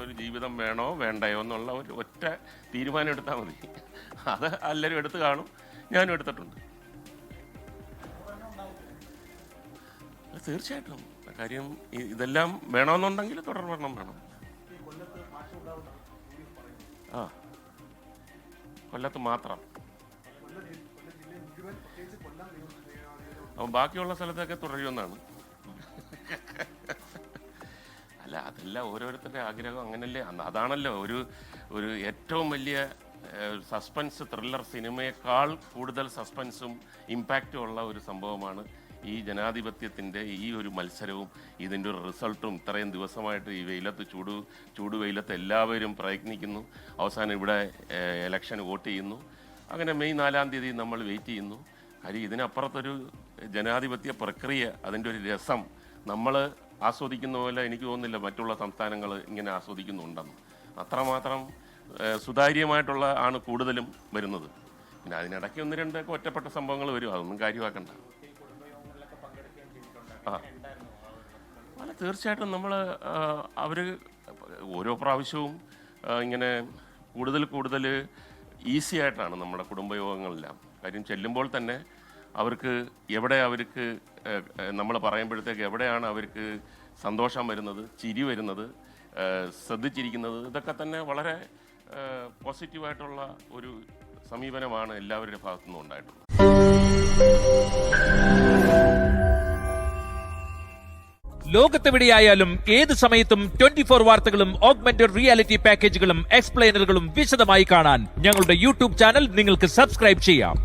ഒരു ജീവിതം വേണോ വേണ്ടയോ എന്നുള്ള ഒരു ഒറ്റ തീരുമാനം എടുത്താൽ മതി. അത് എല്ലാവരും എടുത്തു കാണും, ഞാനും എടുത്തിട്ടുണ്ട്. തീർച്ചയായിട്ടും കാര്യം ഇതെല്ലാം വേണമെന്നുണ്ടെങ്കിൽ തുടർ ഭരണം വേണം. ആ, കൊല്ലത്ത് മാത്രം. അപ്പം ബാക്കിയുള്ള സ്ഥലത്തൊക്കെ തുടരുമെന്നാണ്. അല്ല, അതെല്ലാം ഓരോരുത്തരുടെ ആഗ്രഹം അങ്ങനല്ലേ. അതാണല്ലോ ഒരു ഏറ്റവും വലിയ സസ്പെൻസ് ത്രില്ലർ സിനിമയേക്കാൾ കൂടുതൽ സസ്പെൻസും ഇമ്പാക്റ്റും ഉള്ള ഒരു സംഭവമാണ് ഈ ജനാധിപത്യത്തിൻ്റെ ഈ ഒരു മത്സരവും ഇതിൻ്റെ ഒരു റിസൾട്ടും. ഇത്രയും ദിവസമായിട്ട് ഈ വെയിലത്ത് ചൂട് വെയിലത്ത് എല്ലാവരും പ്രയത്നിക്കുന്നു. അവസാനം ഇവിടെ ഇലക്ഷന് വോട്ട് ചെയ്യുന്നു. അങ്ങനെ മെയ് 4-ാം തീയതി നമ്മൾ വെയിറ്റ് ചെയ്യുന്നു. കാര്യം ഇതിനപ്പുറത്തൊരു ജനാധിപത്യ പ്രക്രിയ, അതിൻ്റെ ഒരു രസം നമ്മൾ ആസ്വദിക്കുന്ന പോലെ എനിക്ക് തോന്നുന്നില്ല മറ്റുള്ള സംസ്ഥാനങ്ങൾ ഇങ്ങനെ ആസ്വദിക്കുന്നുണ്ടെന്ന്. അത്രമാത്രം സുതാര്യമായിട്ടുള്ള ആണ് കൂടുതലും വരുന്നത്. പിന്നെ അതിനിടയ്ക്ക് 1-2 ഒറ്റപ്പെട്ട സംഭവങ്ങൾ വരും, അതൊന്നും കാര്യമാക്കണ്ട. ആ, അല്ല, തീർച്ചയായിട്ടും നമ്മൾ അവർ ഓരോ പ്രാവശ്യവും ഇങ്ങനെ കൂടുതൽ ഈസി ആയിട്ടാണ് നമ്മുടെ കുടുംബയോഗങ്ങളെല്ലാം. കാര്യം ചെല്ലുമ്പോൾ തന്നെ അവർക്ക് നമ്മൾ പറയുമ്പോഴത്തേക്ക് എവിടെയാണ് അവർക്ക് സന്തോഷം വരുന്നത്, ചിരി വരുന്നത്, ശ്രദ്ധിച്ചിരിക്കുന്നത്, ഇതൊക്കെ തന്നെ വളരെ പോസിറ്റീവായിട്ടുള്ള ഒരു സമീപനമാണ് എല്ലാവരുടെ ഭാഗത്തു നിന്നും ഉണ്ടായിട്ടുള്ളത്. ലോകത്തെവിടെയായാലും ഏത് സമയത്തും 24 വാർത്തകളും ഓഗ്മെന്റഡ് റിയാലിറ്റി പാക്കേജുകളും എക്സ്പ്ലെയിനറുകളും വിശദമായി കാണാൻ ഞങ്ങളുടെ യൂട്യൂബ് ചാനൽ നിങ്ങൾക്ക് സബ്സ്ക്രൈബ് ചെയ്യാം.